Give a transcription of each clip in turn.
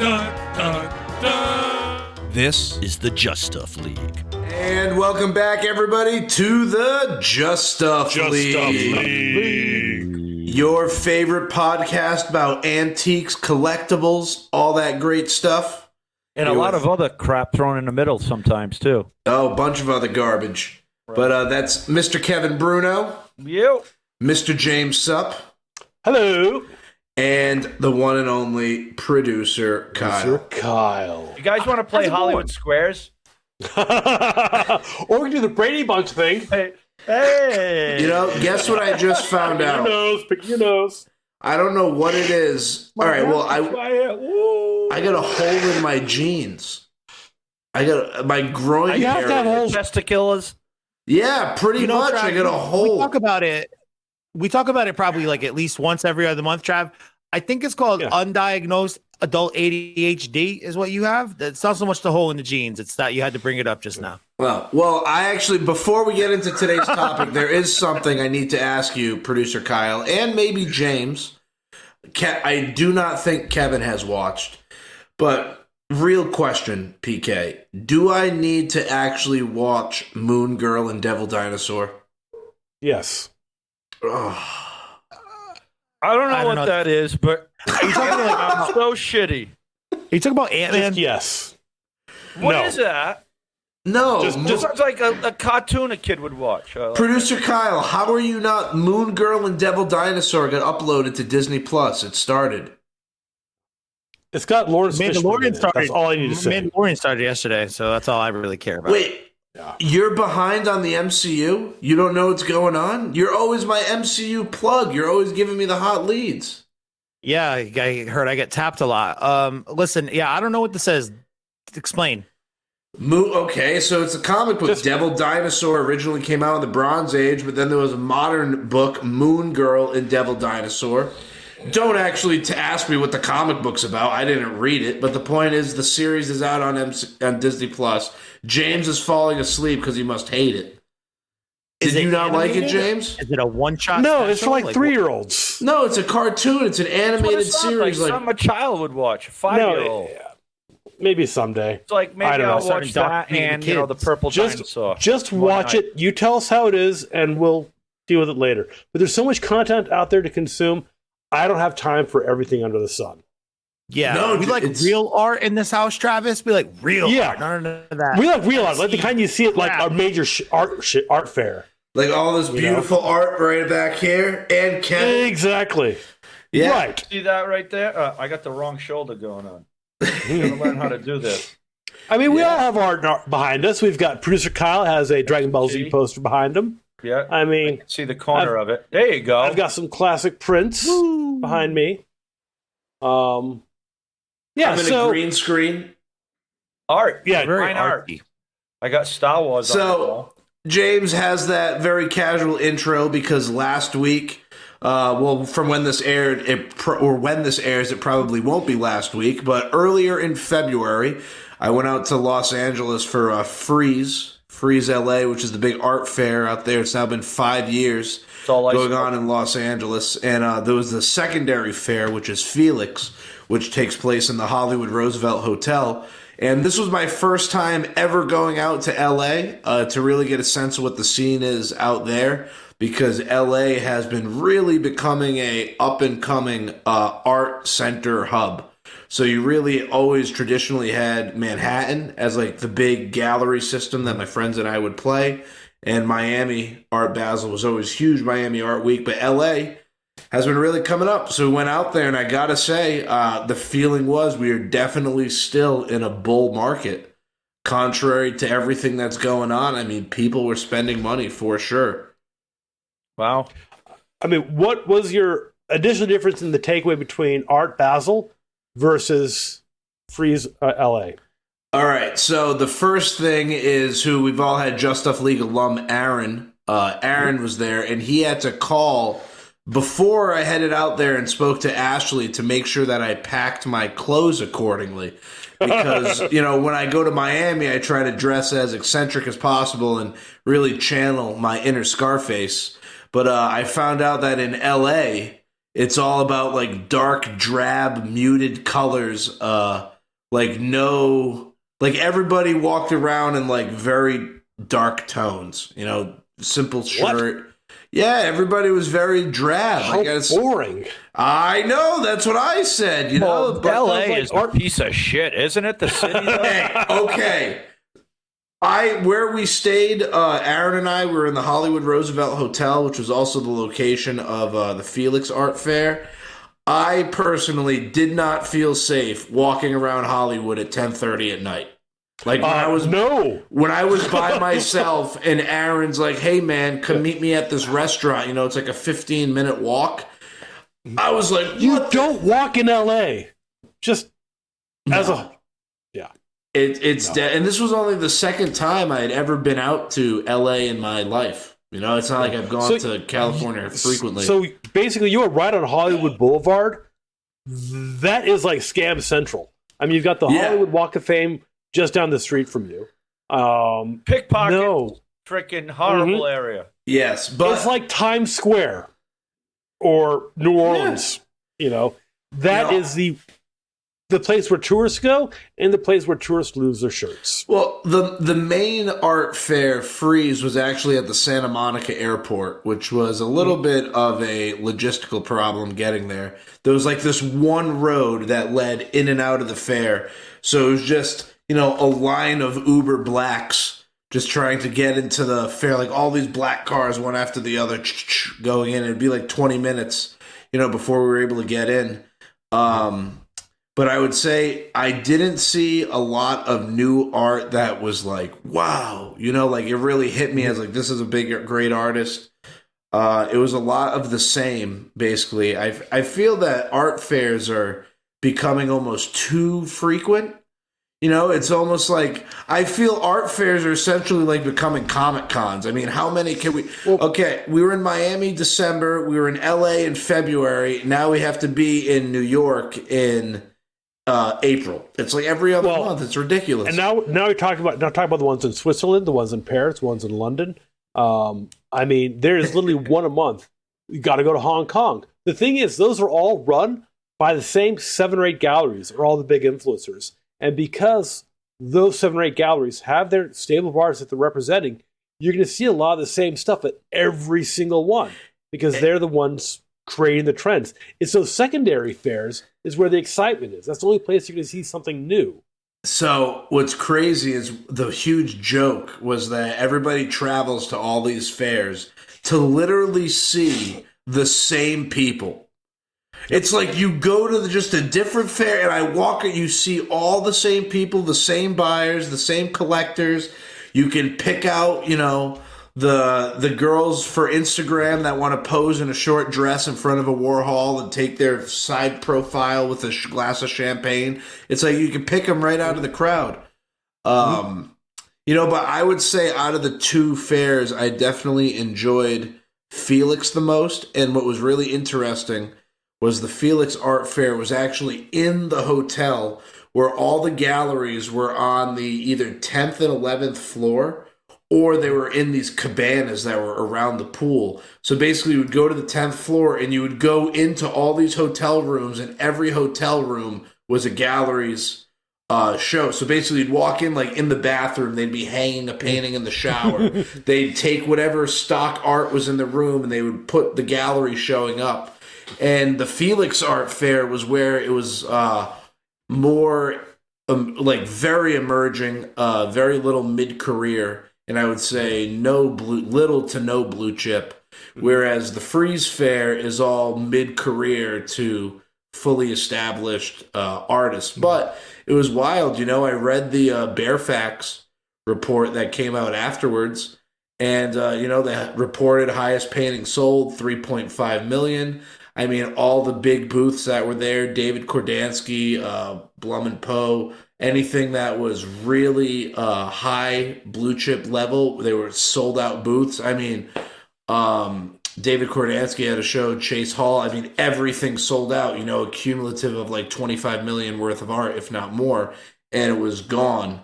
Dun, dun, dun. This is the Justuff League. And welcome back, everybody, to the Justuff League. Your favorite podcast about antiques, collectibles, all that great stuff. And a lot of other crap thrown in the middle sometimes, too. Oh, a bunch of other garbage. Right. But that's Mr. Kevin Bruneau. Yep. Mr. James Supp. Hello. And the one and only producer Kyle. You guys want to play Hollywood Squares? Or we can do the Brady Bunch thing. Hey. You know, guess what I just found out? Pick your nose. I don't know what it is. All right, well, I got a hole in my jeans. I got my groin. You have to have holes. Testicles. Yeah, pretty much. Trav, I got a hole. We talk about it probably like at least once every other month, Trav. I think it's called undiagnosed adult ADHD is what you have. It's not so much the hole in the jeans. It's that you had to bring it up just now. Well, I actually, before we get into today's topic, there is something I need to ask you, producer Kyle, and maybe James. I do not think Kevin has watched, but real question, PK. Do I need to actually watch Moon Girl and Devil Dinosaur? Yes. Oh. I don't know what that is, but it's so shitty. Are you talking about Ant-Man? Yes. What is that? No. Just like a cartoon a kid would watch. Producer Kyle, how are you not? Moon Girl and Devil Dinosaur got uploaded to Disney Plus. It started. It's got Lawrence Mandalorian started. That's all I need to say. Mandalorian started yesterday, so that's all I really care about. Wait. You're behind on the MCU? You don't know what's going on? You're always my MCU plug. You're always giving me the hot leads. Yeah, I heard I get tapped a lot. Listen, I don't know what this says. Explain. Okay, so it's a comic book. Devil Dinosaur originally came out in the Bronze Age, but then there was a modern book, Moon Girl and Devil Dinosaur. Don't actually ask me what the comic book's about. I didn't read it, but the point is the series is out on Disney Plus. James is falling asleep because he must hate it. Did you not like it, James? Is it a one-shot? No, it's for like 3-year-olds. No, it's a cartoon. It's an animated series. Like some a child would watch. A 5-year-old. Maybe someday. It's like maybe I'll watch that and the purple dinosaur. Just watch it. You tell us how it is, and we'll deal with it later. But there's so much content out there to consume. I don't have time for everything under the sun. Yeah, we like real art in this house, Travis. We like real art. None of that. We like real art, like the kind you see at like a major art fair. Like all this beautiful art right back here, and Kevin. Exactly. Yeah. Right. See that right there? I got the wrong shoulder going on. I'm going to learn how to do this. I mean, we all have art behind us. We've got producer Kyle has a Dragon Ball Z poster behind him. Yeah. I mean, can see the corner of it. There you go. I've got some classic prints behind me. I'm in a green screen. Art. Yeah, very fine art. I got Star Wars on the wall. James has that very casual intro because last week, from when this aired, when this airs, it probably won't be last week, but earlier in February, I went out to Los Angeles for Frieze LA, which is the big art fair out there. It's now been 5 years going on in Los Angeles. And there was the secondary fair, which is Felix, which takes place in the Hollywood Roosevelt Hotel. And this was my first time ever going out to LA to really get a sense of what the scene is out there, because LA has been really becoming a up-and-coming art center hub. So you really always traditionally had Manhattan as like the big gallery system that my friends and I would play. And Miami, Art Basel was always huge, Miami Art Week. But LA has been really coming up. So we went out there, and I got to say, the feeling was we are definitely still in a bull market. Contrary to everything that's going on, I mean, people were spending money for sure. Wow. I mean, what was your additional difference in the takeaway between Art Basel versus Frieze LA? All right, so the first thing is who we've all had Justuff League alum, Aaron. Aaron was there, and he had to call before I headed out there and spoke to Ashley to make sure that I packed my clothes accordingly. Because, when I go to Miami, I try to dress as eccentric as possible and really channel my inner Scarface. But I found out that in LA, It's all about like dark, drab, muted colors. Like everybody walked around in like very dark tones. Simple shirt. What? Yeah, everybody was very drab. How boring. I know, that's what I said. But LA is a piece of shit, isn't it? The city. Hey, okay. Where we stayed, Aaron and I were in the Hollywood Roosevelt Hotel, which was also the location of the Felix Art Fair. I personally did not feel safe walking around Hollywood at 10:30 at night. Like when I was by myself and Aaron's like, "Hey man, come meet me at this restaurant." It's like a 15-minute walk. I was like, "You don't walk in LA." Just as a It's dead. And this was only the second time I had ever been out to LA in my life. It's not like I've gone to California frequently. So basically, you were right on Hollywood Boulevard. That is like scam central. I mean, you've got the Hollywood Walk of Fame just down the street from you. Pickpocket, freaking horrible area. Yes, but it's like Times Square or New Orleans. That is the place where tourists go and the place where tourists lose their shirts. Well, the main art fair, Frieze, was actually at the Santa Monica airport, which was a little bit of a logistical problem getting there. There was like this one road that led in and out of the fair. So it was just, a line of Uber blacks just trying to get into the fair, like all these black cars, one after the other, going in. It'd be like 20 minutes, before we were able to get in. But I would say I didn't see a lot of new art that was like, wow, like it really hit me as like, this is a great artist. It was a lot of the same, basically. I feel that art fairs are becoming almost too frequent. It's almost like I feel art fairs are essentially like becoming Comic Cons. I mean, how many can we? Okay, we were in Miami December. We were in LA in February. Now we have to be in New York in April. It's like every other month. It's ridiculous. And now you're talking about the ones in Switzerland, the ones in Paris, the ones in London. I mean, there is literally one a month. You got to go to Hong Kong. The thing is, those are all run by the same 7 or 8 galleries, or all the big influencers. And because those 7 or 8 galleries have their stable of artists that they're representing, you're going to see a lot of the same stuff at every single one because they're the ones creating the trends. It's those secondary fairs is where the excitement is. That's the only place you're going to see something new. So what's crazy is the huge joke was that everybody travels to all these fairs to literally see the same people. It's like you go to just a different fair and I walk and you see all the same people, the same buyers, the same collectors. You can pick out, the girls for Instagram that want to pose in a short dress in front of a Warhol and take their side profile with a glass of champagne. It's like you can pick them right out of the crowd. But I would say out of the 2 fairs, I definitely enjoyed Felix the most. And what was really interesting was the Felix Art Fair was actually in the hotel where all the galleries were on the either 10th and 11th floor, or they were in these cabanas that were around the pool. So basically you would go to the 10th floor and you would go into all these hotel rooms, and every hotel room was a gallery's show. So basically you'd walk in, like in the bathroom, they'd be hanging a painting in the shower. They'd take whatever stock art was in the room and they would put the gallery showing up. And the Felix Art Fair was where it was more like very emerging, very little mid-career, and I would say little to no blue chip. Whereas the Frieze Fair is all mid-career to fully established artists. But it was wild, I read the Bearfax report that came out afterwards, and they reported highest painting sold, 3.5 million. I mean, all the big booths that were there, David Kordansky, Blum and Poe, anything that was really high blue chip level, they were sold out booths. I mean, David Kordansky had a show, Chase Hall. I mean, everything sold out, a cumulative of like 25 million worth of art, if not more. And it was gone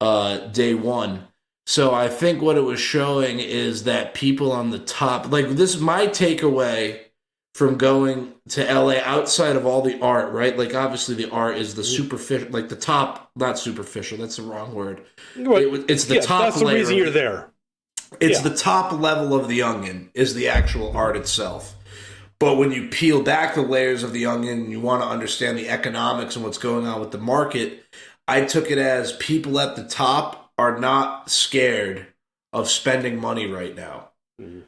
day one. So I think what it was showing is that people on the top, like this, my takeaway from going to LA outside of all the art, right? Like obviously the art is the superficial, like the top, not superficial, that's the wrong word. It's the top That's the layer. reason you're there. It's the top level of the onion is the actual art itself. But when you peel back the layers of the onion and you want to understand the economics and what's going on with the market, I took it as people at the top are not scared of spending money right now. Mm-hmm.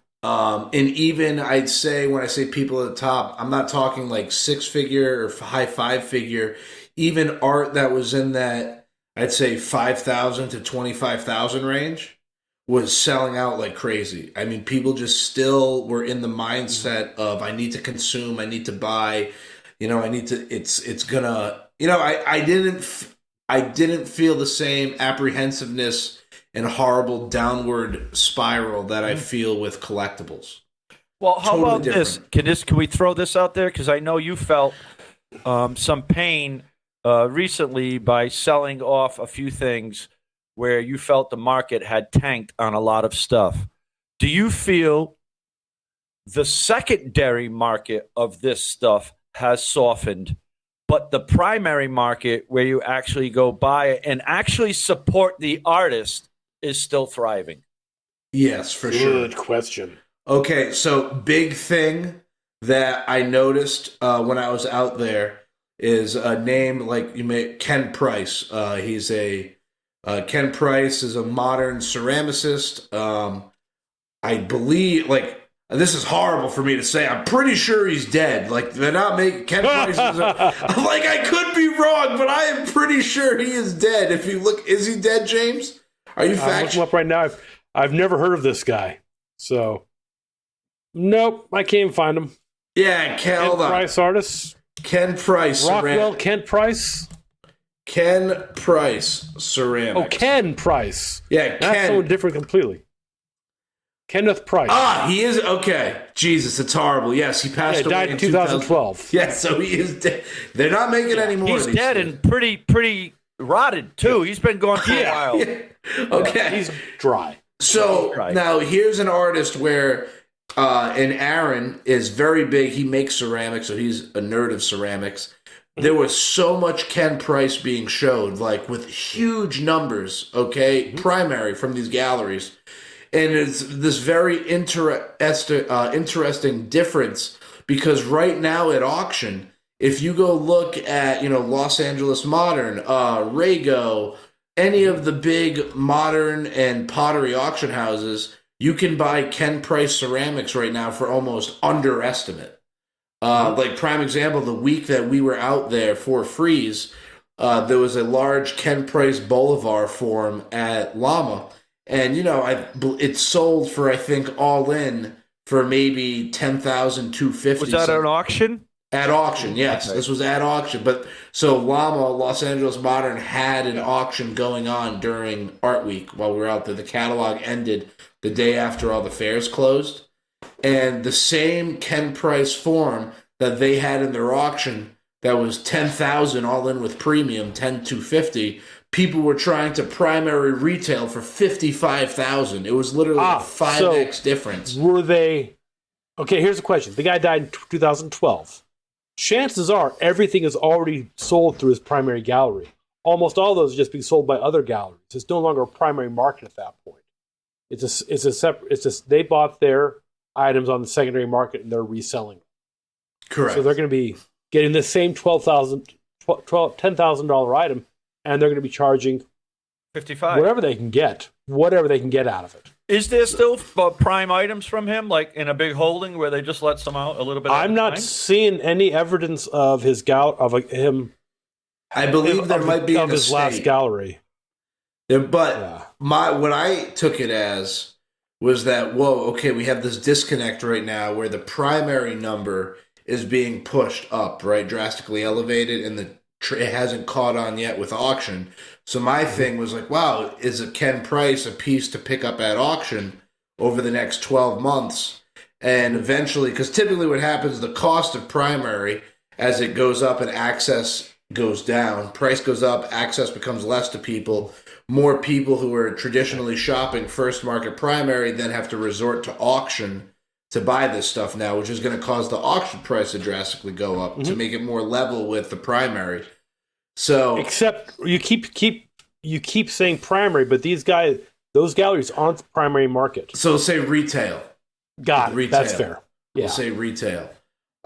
And even I'd say when I say people at the top, I'm not talking like 6-figure or high 5-figure. Even art that was in that, I'd say 5,000 to 25,000 range was selling out like crazy. I mean, people just still were in the mindset of I need to consume, I need to buy, I need to. It's gonna, I didn't feel the same apprehensiveness and horrible downward spiral that I feel with collectibles. Well, how Totally about different. this? Can we throw this out there? Because I know you felt some pain recently by selling off a few things where you felt the market had tanked on a lot of stuff. Do you feel the secondary market of this stuff has softened, but the primary market where you actually go buy it and actually support the artist is still thriving? Yes, for sure. Good question. Okay, so big thing that I noticed when I was out there is a name like Ken Price. Ken Price is a modern ceramicist. I believe, this is horrible for me to say. I'm pretty sure he's dead. Like, they're not making Ken Price. I could be wrong, but I am pretty sure he is dead. If you look, is he dead, James? Are you I'm looking factual? up right now. I've never heard of this guy. So, nope, I can't find him. Yeah, hold on. Price artist. Ken Price. Rockwell, Kent Price. Ken Price Ceramics. Oh, Ken Price. Yeah, That's Ken. someone different completely. Kenneth Price. He is okay. Jesus, it's horrible. Yes, he passed away died in 2012. Yeah, so he is dead. They're not making any more. He's dead and pretty rotted too. He's been gone for a while. Yeah. Okay, He's dry. so now here's an artist where, and Aaron is very big. He makes ceramics, so he's a nerd of ceramics. There was so much Ken Price being showed, like with huge numbers, primary from these galleries. And it's this very interesting difference because right now at auction, if you go look at, Los Angeles Modern, Rago, any of the big modern and pottery auction houses, you can buy Ken Price ceramics right now for almost underestimate. Like prime example, the week that we were out there for Frieze, there was a large Ken Price Bolivar form at Llama. And, it sold for, I think, all in for maybe $10,250. Was that an auction? At auction, yes. Okay. This was at auction. But so Llama, Los Angeles Modern, had an auction going on during Art Week while we were out there. The catalog ended the day after all the fairs closed. And the same Ken Price form that they had in their auction that was $10,000 all in with premium, $10,250. People were trying to primary retail for $55,000. It was literally a 5x difference. Were they? Okay, here's the question. The guy died in 2012. Chances are everything is already sold through his primary gallery. Almost all of those are just being sold by other galleries. It's no longer a primary market at that point. They bought their items on the secondary market and they're reselling them. Correct. So they're going to be getting the same $10,000 item, and they're going to be charging $55. whatever they can get out of it. Is there still prime items from him, like in a big holding where they just let some out a little bit? I'm not seeing any evidence of his him. I believe there might be of his last gallery. But what I took it as was that we have this disconnect right now where the primary number is being pushed up, right, drastically elevated, and it hasn't caught on yet with auction. So my thing was like, wow, is a Ken Price a piece to pick up at auction over the next 12 months? And eventually, because typically what happens, the cost of primary, as it goes up and access goes down, price goes up, access becomes less to people. More people who are traditionally shopping first market primary then have to resort to auction to buy this stuff now, which is going to cause the auction price to drastically go up to make it more level with the primary. So, except you keep saying primary, but those galleries aren't the primary market. So say retail. Got it. Retail. That's fair. Yeah. We'll say retail.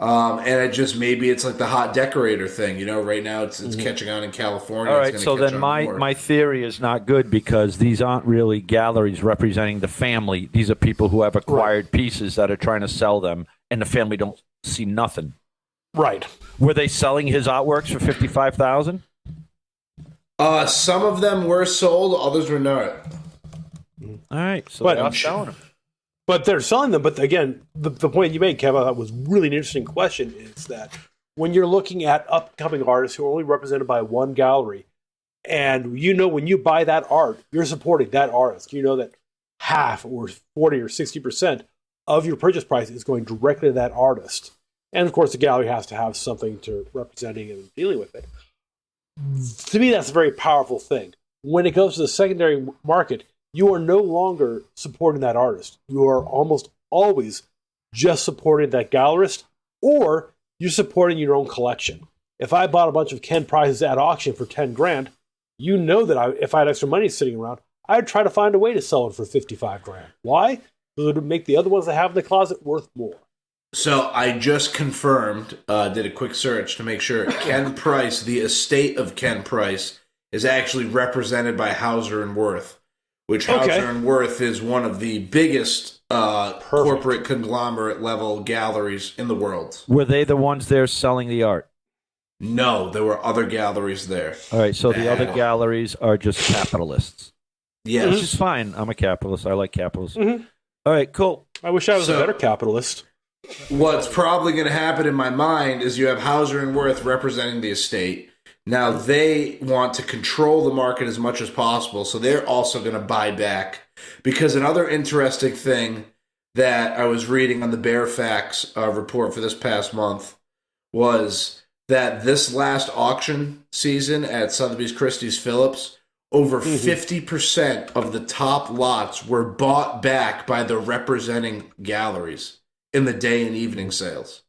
And maybe it's like the hot decorator thing. Right now it's catching on in California. All right, so then my theory is not good because these aren't really galleries representing the family. These are people who have acquired pieces that are trying to sell them, and the family don't see nothing. Right. Were they selling his artworks for $55,000? Some of them were sold, others were not. All right, so they're selling them. But they're selling them. But again, the point you made, Kevin, that was really an interesting question, is that when you're looking at upcoming artists who are only represented by one gallery, and when you buy that art, you're supporting that artist. You know that half or 40 or 60% of your purchase price is going directly to that artist. And of course, the gallery has to have something to representing and dealing with it. To me, that's a very powerful thing. When it goes to the secondary market, you are no longer supporting that artist. You are almost always just supporting that gallerist, or you're supporting your own collection. If I bought a bunch of Ken prizes at auction for $10,000, you know that if I had extra money sitting around, I'd try to find a way to sell it for $55,000. Why? Because it would make the other ones I have in the closet worth more. So I just confirmed, did a quick search to make sure Ken Price, the estate of Ken Price, is actually represented by Hauser and Wirth, which Hauser and Wirth is one of the biggest corporate conglomerate level galleries in the world. Were they the ones there selling the art? No, there were other galleries there. All right, so the other galleries are just capitalists. Yes. Which is fine. I'm a capitalist. I like capitalism. All right, cool. I wish I was a better capitalist. What's probably going to happen in my mind is you have Hauser and Wirth representing the estate. Now, they want to control the market as much as possible, so they're also going to buy back. Because another interesting thing that I was reading on the Bearfax report for this past month was that this last auction season at Sotheby's Christie's Phillips, over 50% of the top lots were bought back by the representing galleries in the day and evening sales.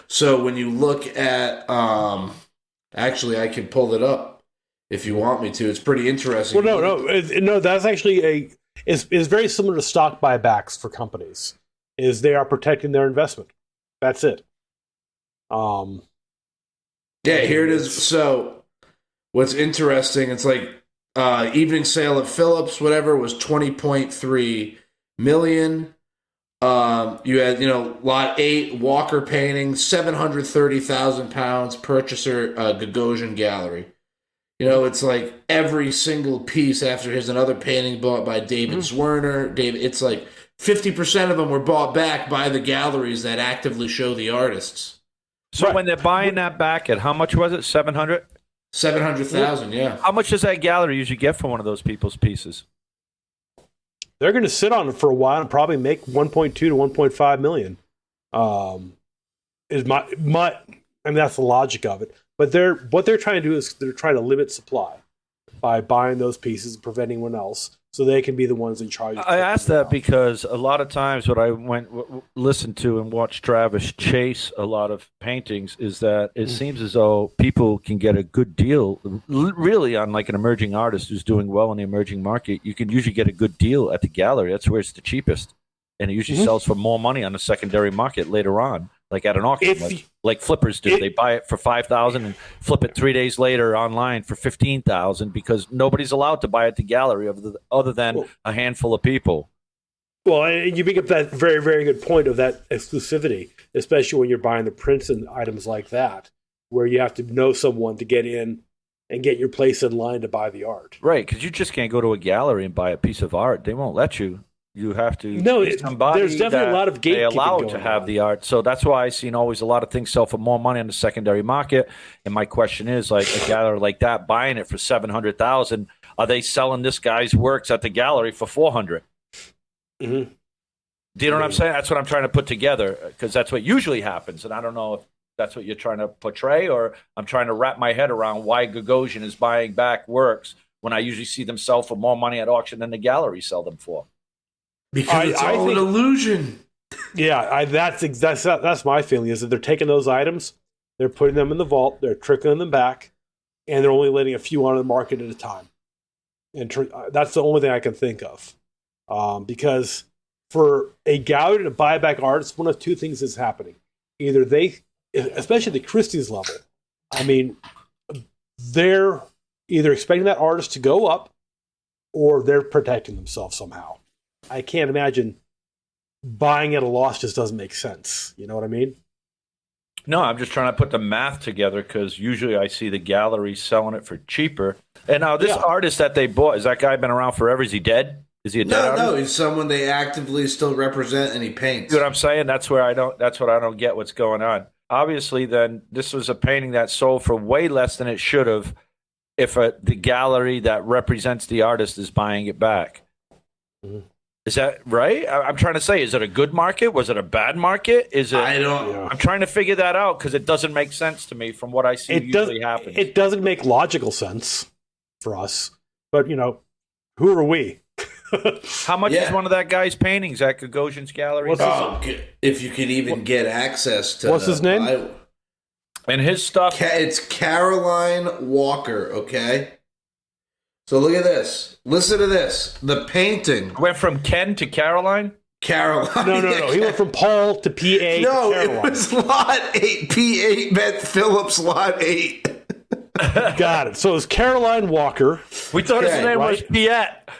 So when you look at... actually, I can pull it up if you want me to. It's pretty interesting. Well, no. That's actually is very similar to stock buybacks for companies. Is they are protecting their investment. That's it. Yeah, here it is. So, what's interesting? It's like evening sale at Phillips, whatever, was $20.3 million. You had, lot 8, Walker painting, 730,000 pounds, purchaser, Gagosian Gallery. It's like every single piece after here's another painting bought by David Zwerner. It's like 50% of them were bought back by the galleries that actively show the artists. So when they're buying that back at, how much was it? 700? 700,000, yeah. How much does that gallery usually get for one of those people's pieces? They're going to sit on it for a while and probably make 1.2 to 1.5 million. Is that's the logic of it. But what they're trying to do is they're trying to limit supply by buying those pieces and preventing anyone else, so they can be the ones in charge. I asked that because a lot of times what I listened to and watched Travis chase a lot of paintings is that it seems as though people can get a good deal, really, on like an emerging artist who's doing well in the emerging market. You can usually get a good deal at the gallery. That's where it's the cheapest, and it usually sells for more money on the secondary market later on, like at an auction, like flippers do. They buy it for $5,000 and flip it 3 days later online for $15,000 because nobody's allowed to buy at the gallery other than a handful of people. Well, and you bring up that very, very good point of that exclusivity, especially when you're buying the prints and items like that, where you have to know someone to get in and get your place in line to buy the art. Right, because you just can't go to a gallery and buy a piece of art. They won't let you. You have to. No, there's definitely a lot of gatekeeping. They allowed to have the art, so that's why I've seen always a lot of things sell for more money on the secondary market. And my question is, like a gallery like that buying it for $700,000, are they selling this guy's works at the gallery for $400,000? Mm-hmm. Do you know what I'm saying? That's what I'm trying to put together because that's what usually happens, and I don't know if that's what you're trying to portray, or I'm trying to wrap my head around why Gagosian is buying back works when I usually see them sell for more money at auction than the gallery sell them for. Because it's all an illusion. Yeah, that's my feeling is that they're taking those items, they're putting them in the vault, they're trickling them back, and they're only letting a few on the market at a time. And that's the only thing I can think of. Because for a gallery to buy back artists, one of two things is happening. Either they, especially the Christie's level, I mean, they're either expecting that artist to go up or they're protecting themselves somehow. I can't imagine buying at a loss just doesn't make sense. You know what I mean? No, I'm just trying to put the math together because usually I see the gallery selling it for cheaper. And now this artist that they bought, is that guy been around forever? Is he dead? Is he a dead artist? No, he's someone they actively still represent and he paints. You know what I'm saying? That's what I don't get what's going on. Obviously, then this was a painting that sold for way less than it should have if the gallery that represents the artist is buying it back. Mm-hmm. Is that right? I'm trying to say, is it a good market? Was it a bad market? Is it? I don't. I'm trying to figure that out because it doesn't make sense to me from what I see usually happens. It doesn't make logical sense for us, but who are we? How much is one of that guy's paintings at Gagosian's gallery? If you could even get access to. What's his name? And his stuff. It's Caroline Walker. Okay. So look at this. Listen to this. The painting went from Ken to Caroline. Caroline. No. He went from Paul to PA. No, to Caroline. it was Lot 8. P8 meant Phillips Lot 8. Got it. So it's Caroline Walker. We thought his name was Piet.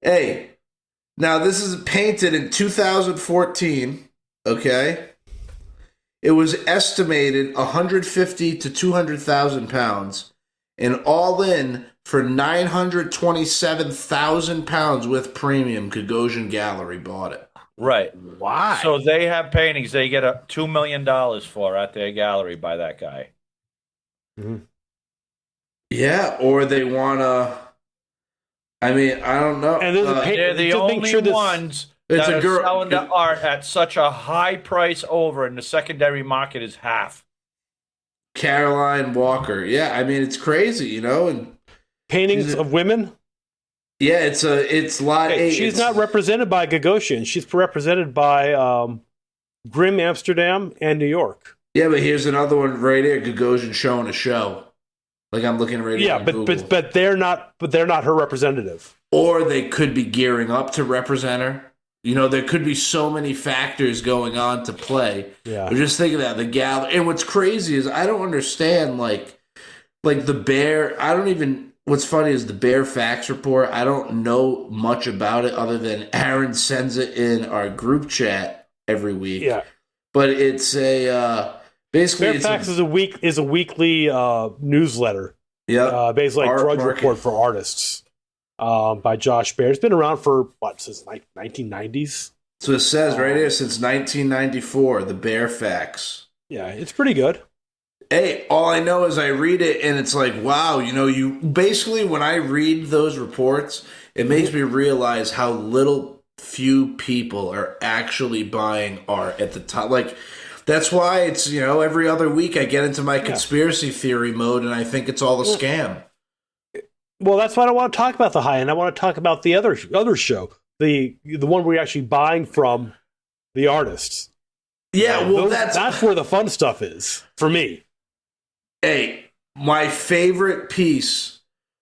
Hey, now this is painted in 2014. Okay. It was estimated 150 to 200,000 pounds, and all in for 927,000 pounds with premium. Gagosian Gallery bought it. Right. Why? So they have paintings they get $2 million for at their gallery by that guy. Mm-hmm. Yeah, or they want to. I mean, I don't know. And they're the only ones that are selling the art at such a high price over, and the secondary market is half. Caroline Walker. Yeah, I mean, it's crazy, and paintings of women. Yeah, it's Lot 8. She's not represented by Gagosian. She's represented by Grimm Amsterdam and New York. Yeah, but here's another one right here. Gagosian showing a show. Like I'm looking right here. Yeah, but they're not her representative. Or they could be gearing up to represent her. There could be so many factors going on to play. Yeah. But just think of that, the gallery. And what's crazy is I don't understand like the Bear. What's funny is the Bear Facts Report. I don't know much about it other than Aaron sends it in our group chat every week. Yeah. But it's basically Bear Facts is a weekly newsletter. Yeah. Basically like Drudge Report for artists. By Josh Baer. It's been around for since 1990s. So it says right here since 1994, the Bear Facts. Yeah, it's pretty good. Hey, all I know is I read it and it's like, wow, you basically when I read those reports, it makes me realize how few people are actually buying art at the top. Like that's why it's every other week I get into my conspiracy theory mode and I think it's all a scam. Well, that's why I don't want to talk about the high end. I want to talk about the other show, the one where you're actually buying from the artists. Yeah, well, that's where the fun stuff is for me. Hey, my favorite piece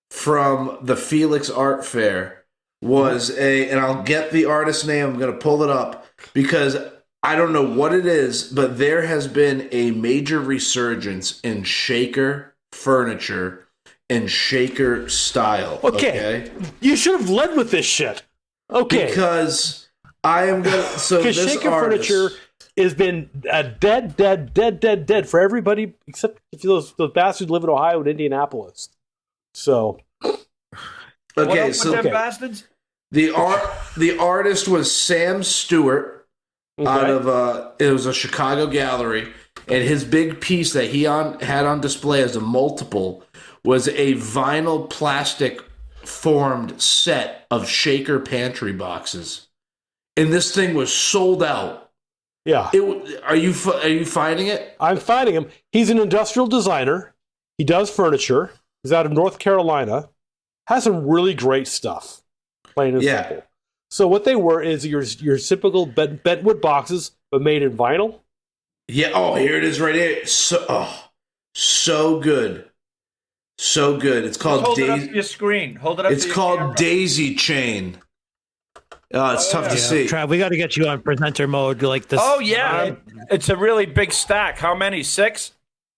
from the Felix Art Fair was and I'll get the artist name. I'm going to pull it up because I don't know what it is, but there has been a major resurgence in shaker furniture and shaker style. Okay. You should have led with this shit. Okay. Because I am going to... So because shaker furniture has been dead for everybody except if those bastards live in Ohio and Indianapolis. So... Okay, bastards? The artist was Sam Stewart out of... it was a Chicago gallery, and his big piece that he had on display as a multiple was a vinyl plastic formed set of shaker pantry boxes. And this thing was sold out. Yeah. Are you finding it? I'm finding him. He's an industrial designer. He does furniture. He's out of North Carolina. Has some really great stuff. Plain and simple. So what they were is your typical bentwood boxes, but made in vinyl. Yeah. Oh, here it is right here. So good. So good. It's called Hold it up to your screen. Hold it up. It's to your called camera. Daisy Chain. It's tough to see. Trav, we got to get you on presenter mode like this. Oh yeah, it's a really big stack. How many? 6?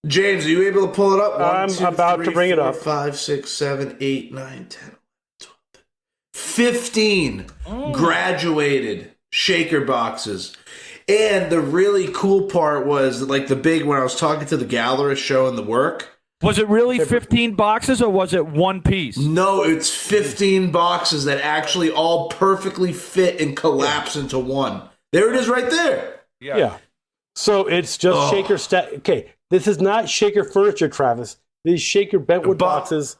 James, are you able to pull it up? I'm about to bring it up. 5, 6, 7, 8, 9, 10, 12, 15 graduated shaker boxes. And the really cool part was like the big, when I was talking to the gallerist showing the work. Was it really 15 boxes or was it one piece? No, it's 15 boxes that actually all perfectly fit and collapse into one. There it is right there. Yeah. So it's just shaker stack. Okay, this is not shaker furniture, Travis. These shaker bentwood boxes,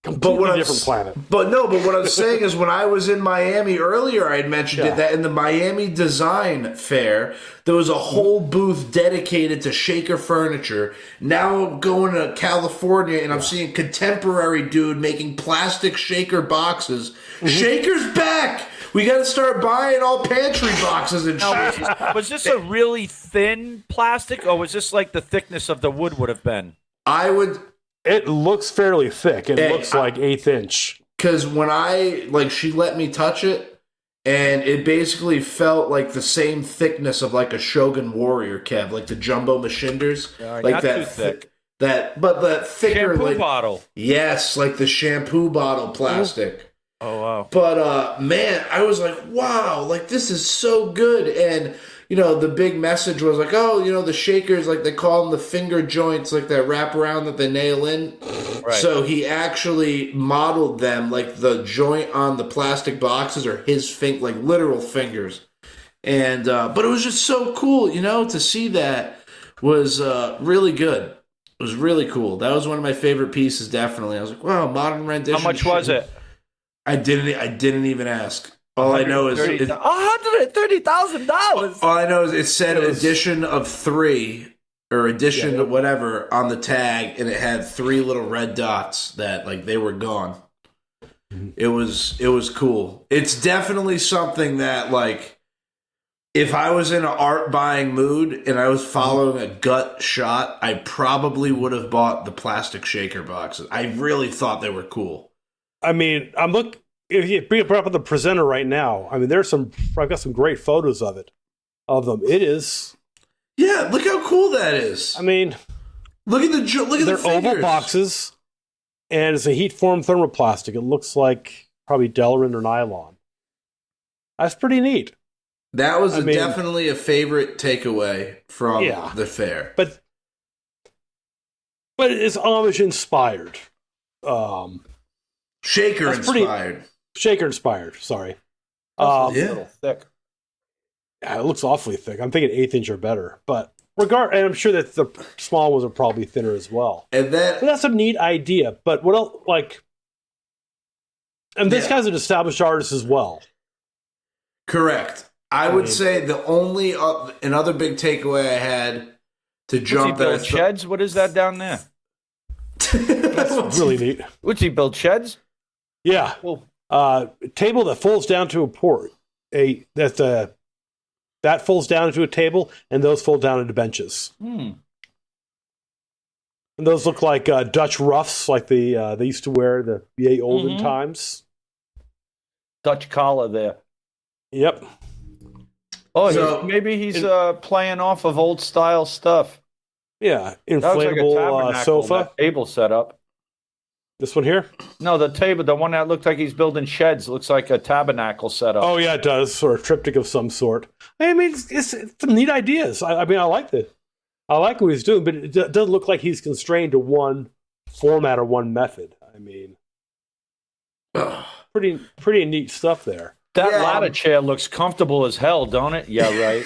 completely different planet. But what I was saying is when I was in Miami earlier, I had mentioned it, that in the Miami Design Fair, there was a whole booth dedicated to shaker furniture. Now I'm going to California and I'm seeing contemporary dude making plastic shaker boxes. Shaker's back! We got to start buying all pantry boxes and shit. Was this a really thin plastic or was this like the thickness of the wood would have been? It looks fairly thick. It looks like 1/8 inch. Because when she let me touch it, and it basically felt like the same thickness of like a Shogun Warrior, Kev, like the jumbo machinders, like not that too thick. But that thicker Shampoo bottle. Yes, like the shampoo bottle plastic. Oh wow! But man, I was like, wow, like this is so good. And the big message was like, the shakers, like they call them the finger joints, like that wrap around that they nail in. Right. So he actually modeled them, like the joint on the plastic boxes are his like literal fingers. And but it was just so cool, to see that was really good. It was really cool. That was one of my favorite pieces, definitely. I was like, wow, modern rendition. How much was it? I didn't even ask. All I know is $130,000. All I know is it said edition of 3 or edition of whatever on the tag, and it had 3 little red dots that like they were gone. It was cool. It's definitely something that like if I was in an art buying mood and I was following a gut shot, I probably would have bought the plastic shaker boxes. I really thought they were cool. I mean, if you bring it up on the presenter right now, I mean, I've got some great photos of them. It is. Yeah, look how cool that is. I mean, look at the they're fingers. oval boxes, and it's a heat formed thermoplastic. It looks like probably Delrin or nylon. That's pretty neat. That was definitely a favorite takeaway from the fair. But it's Amish inspired. Shaker inspired. Shaker inspired, sorry. A little thick. Yeah, it looks awfully thick. I'm thinking 1/8 inch or better. But and I'm sure that the small ones are probably thinner as well. And that's a neat idea. But what else, and this guy's an established artist as well. Correct. I would say the only another big takeaway I had to jump build sheds? What is that down there? That's really neat. What's he build sheds? Yeah. Well, table that folds down to a port. That folds down into a table, and those fold down into benches. And those look like Dutch ruffs, like they used to wear the olden times. Dutch collar there. Yep. Oh, so, maybe he's playing off of old style stuff. Yeah, inflatable sofa. Table setup. This one here? No, the table, the one that looked like he's building sheds, looks like a tabernacle setup. Oh yeah, it does, or a triptych of some sort. I mean, it's some neat ideas. I mean, I like what he's doing, but it doesn't look like he's constrained to one format or one method. I mean, pretty neat stuff there. That ladder chair looks comfortable as hell, don't it? Yeah, right.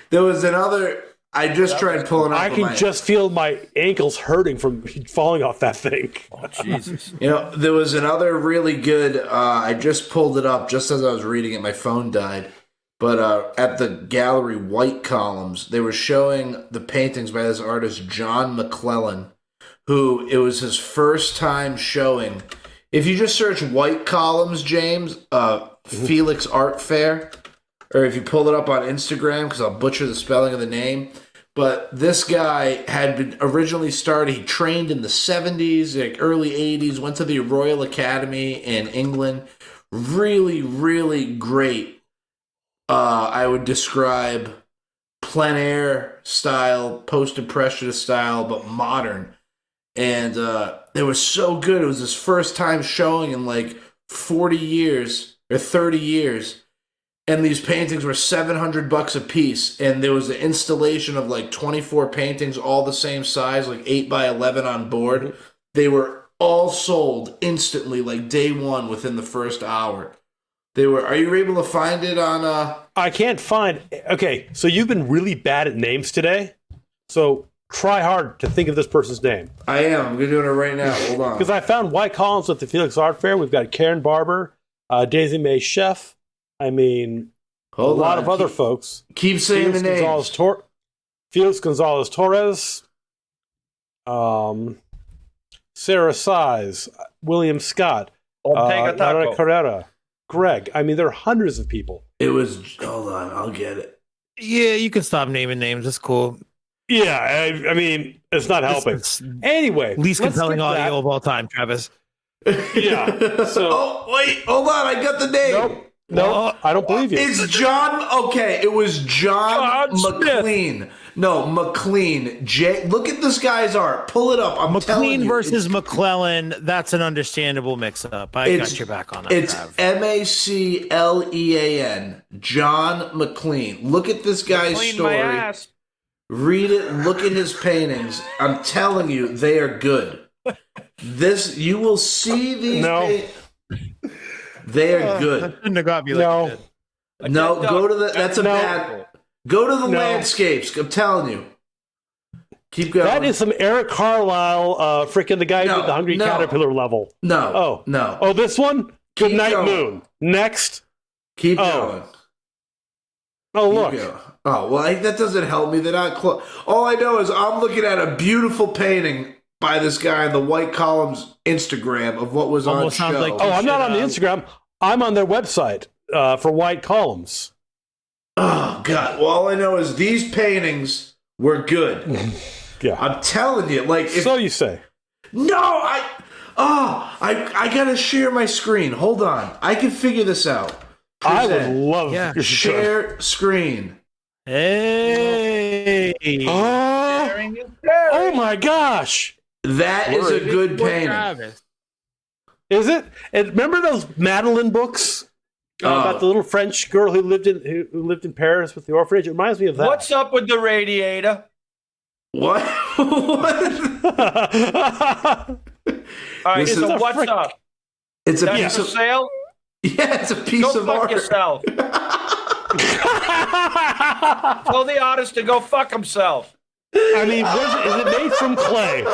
There was another. I just tried pulling up. I can just feel my ankles hurting from falling off that thing. Oh, Jesus. There was another really good. I just pulled it up just as I was reading it. My phone died. But at the gallery White Columns, they were showing the paintings by this artist, John McClellan, who it was his first time showing. If you just search White Columns, James, Felix Art Fair, or if you pull it up on Instagram, because I'll butcher the spelling of the name. But this guy had been originally started, he trained in the 70s, like early 80s, went to the Royal Academy in England. Really, really great. I would describe plein air style, post-impressionist style, but modern. And it was so good. It was his first time showing in like 40 years or 30 years. And these paintings were $700 a piece. And there was an installation of like 24 paintings, all the same size, like 8 by 11 on board. They were all sold instantly, like day one within the first hour. They were. Are you able to find it on? I can't find. Okay, so you've been really bad at names today. So try hard to think of this person's name. I am. I'm doing it right now. Hold on. Because I found White Collins at the Felix Art Fair. We've got Karen Barber, Daisy Mae Chef. I mean, a lot of other folks. Keep saying the names. Felix Gonzalez Torres, Sarah Size, William Scott, Nara Carrera, Greg. I mean, there are hundreds of people. It was. Hold on, I'll get it. Yeah, you can stop naming names. That's cool. Yeah, I mean, it's not helping. Anyway, least compelling audio of all time, Travis. Yeah. So. Oh wait, hold on. I got the name. No, I don't believe you. It's John. Okay, it was John McLean. No, McLean. Look at this guy's art. Pull it up. I'm McLean versus McClellan. That's an understandable mix-up. I got your back on that. It's MacLean. John McLean. Look at this guy's story. Read it. Look at his paintings. I'm telling you, they are good. You will see these. No. They are good. No, go to the. That's a bad. Go to the landscapes. I'm telling you. Keep going. That is some Eric Carlisle, freaking the guy with the Hungry Caterpillar level. No. Oh, this one. Good Night Moon. Next. Keep going. Oh, look. Oh well, that doesn't help me. They're not close. All I know is I'm looking at a beautiful painting by this guy on the White Columns Instagram of what was almost on show. Like I'm not on the Instagram. I'm on their website for White Columns. Oh, God. Well, all I know is these paintings were good. Yeah. I'm telling you. So you say. No, I got to share my screen. Hold on. I can figure this out. I would love to share screen. Hey. Oh, my gosh. That is a good painting. Is it? And remember those Madeline books about the little French girl who lived in Paris with the orphanage? It reminds me of that. What's up with the radiator? What? All right, so what's up? It's a piece of sale. Yeah, it's a piece of art. Go fuck yourself. Tell the artist to go fuck himself. I mean, is it made from clay?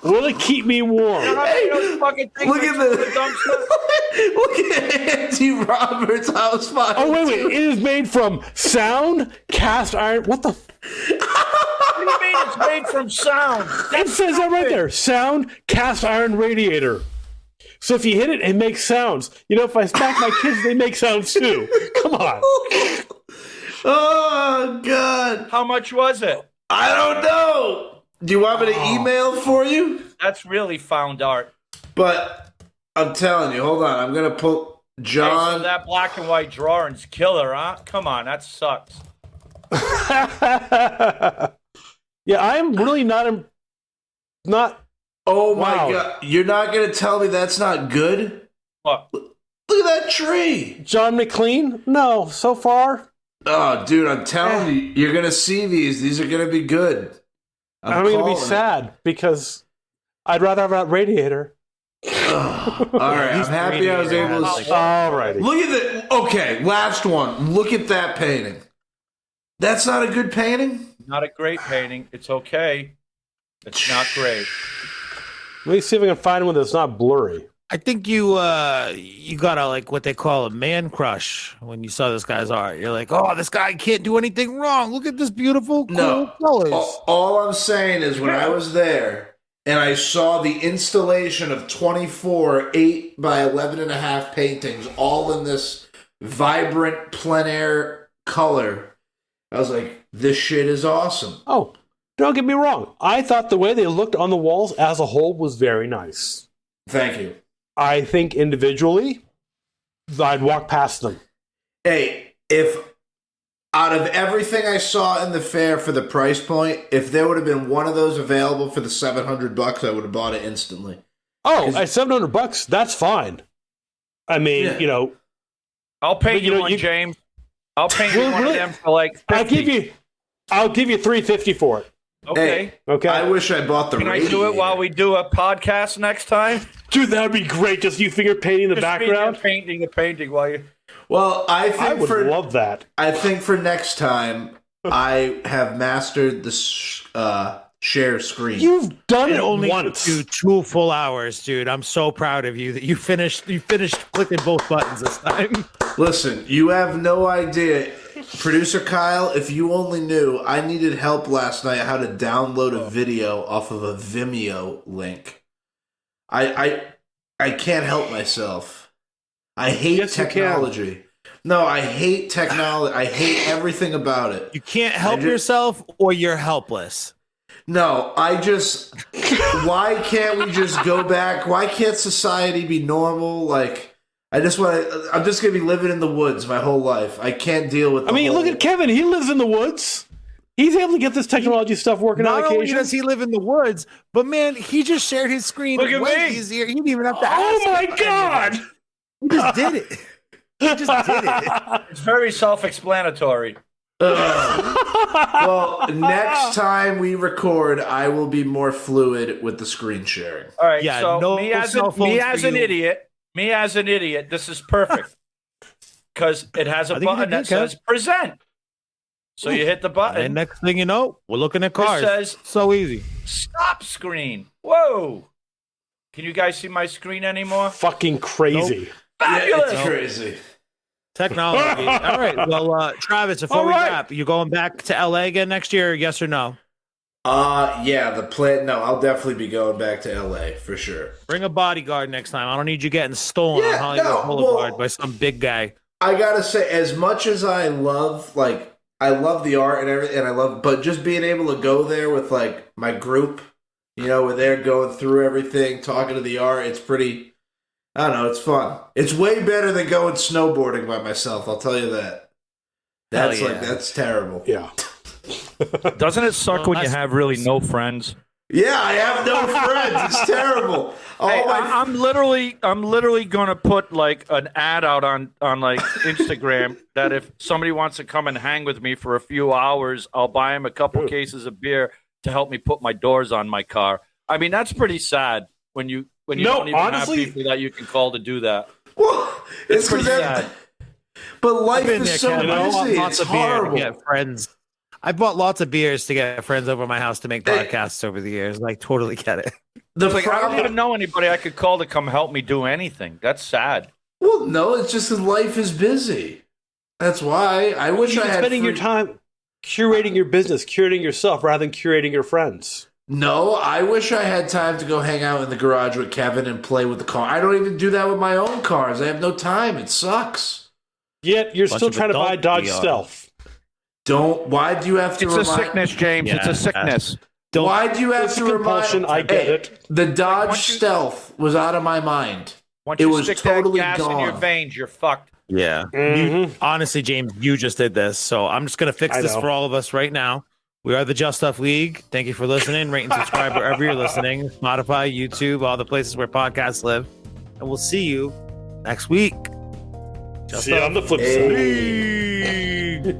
Will it keep me warm? Hey, look at look at Andy Roberts' house fire. Oh, wait. It is made from sound, cast iron. What the? What do you mean it's made from sound? It says that right there. Sound, cast iron radiator. So if you hit it, it makes sounds. You know, if I smack my kids, they make sounds too. Come on. Oh, God. How much was it? I don't know. Do you want me to email for you? That's really found art. But I'm telling you, hold on. I'm going to pull John. Hey, so that black and white drawing's killer, huh? Come on, that sucks. Yeah, I'm really not. Oh, my God. You're not going to tell me that's not good? What? Look at that tree. John McLean? No, so far. Oh, dude, I'm telling you, you're going to see these. These are going to be good. I'm going to be sad because I'd rather have that radiator. All right, I'm happy I was able to. All righty. Look at the. Okay, last one. Look at that painting. That's not a good painting? Not a great painting. It's okay. It's not great. Let me see if I can find one that's not blurry. I think you got a what they call a man crush when you saw this guy's art. You're like, oh, this guy can't do anything wrong. Look at this beautiful, cool colors. All I'm saying is when I was there, and I saw the installation of 24 8 by 11.5 paintings, all in this vibrant plein air color. I was like, this shit is awesome. Oh, don't get me wrong. I thought the way they looked on the walls as a whole was very nice. Thank you. I think individually, I'd walk past them. Hey, if out of everything I saw in the fair for the price point, if there would have been one of those available for the $700, I would have bought it instantly. Oh, at $700, that's fine. I mean, I'll paint you one, James. I'll paint you one of them for like $50. I'll give you $350 for it. Okay. Hey, okay. I wish I bought the Can radiator. I do it while we do a podcast next time? Dude, that'd be great. Just you finger painting the background. Painting the painting while you. Well, I would love that. I think for next time, I have mastered the share screen. You've done it only once. took you 2 full hours, dude. I'm so proud of you that you finished clicking both buttons this time. Listen, you have no idea. Producer Kyle, if you only knew, I needed help last night how to download a video off of a Vimeo link. I can't help myself. I hate technology. No, I hate technology. I hate everything about it. You can't help yourself or you're helpless. No, why can't we just go back? Why can't society be normal? Like, I'm just going to be living in the woods my whole life. I can't deal with look at Kevin. He lives in the woods. He's able to get this technology stuff working on Not only occasion. does he live in the woods, but man, he just shared his screen Look at way me. easier. He didn't even have to ask. Oh my God! He just did it. He just did it. It's very self-explanatory. Well, next time we record, I will be more fluid with the screen sharing. All right. Yeah, so no me as cell phones for an you. idiot, this is perfect because it has a I think you button did that good, Kev. says present. So you hit the button. And next thing you know, we're looking at cars. says- so easy. Stop screen. Whoa. Can you guys see my screen anymore? Fucking crazy. Fabulous. It's crazy. Technology. All right. Well, Travis, before All we right. wrap, you going back to LA again next year? Yes or no? Yeah, the plan. No, I'll definitely be going back to LA for sure. Bring a bodyguard next time. I don't need you getting stolen Yeah, on Hollywood no, Boulevard well- by some big guy. I gotta say, as much as I love the art and everything, and but just being able to go there with like my group, we're there going through everything, talking to the art. It's pretty. I don't know. It's fun. It's way better than going snowboarding by myself. I'll tell you that. That's Hell yeah. that's terrible. Yeah. Doesn't it suck Well, when you that's- have really no friends? Yeah, I have no friends. It's terrible. Hey, I'm literally gonna put like an ad out on like Instagram that if somebody wants to come and hang with me for a few hours, I'll buy him a couple cases of beer to help me put my doors on my car. I mean, that's pretty sad when you No, don't even honestly- have people that you can call to do that. Well, it's pretty because sad. but life Been is there, so Kevin. I bought busy. lots It's of beer to horrible. get friends. I bought lots of beers to get friends over my house to make podcasts over the years. Like, totally get it. The It's like I don't problem- even know anybody I could call to come help me do anything. That's sad. Well, no, it's just that life is busy. That's why I wish You're I had spending your free- time curating your business, curating yourself rather than curating your friends. No, I wish I had time to go hang out in the garage with Kevin and play with the car. I don't even do that with my own cars. I have no time. It sucks. Yet you're Bunch still of trying to buy adult Dodge VR. Stealth. Why do you have to It's a remind sickness, James. It's Yeah, a sickness. Why do you have It's to a compulsion. remind I get Hey, it. The Dodge once you- Stealth was out of my mind. Once It you was stick totally that gas in your gone. veins, you're fucked. Yeah. Honestly, James, you just did this. So I'm just going to fix I this know. for all of us right now. We are the Just Stuff League. Thank you for listening. Rate and subscribe wherever you're listening. Spotify, YouTube, all the places where podcasts live. And we'll see you next week. Just See you on the flip side. Hey. Stuff.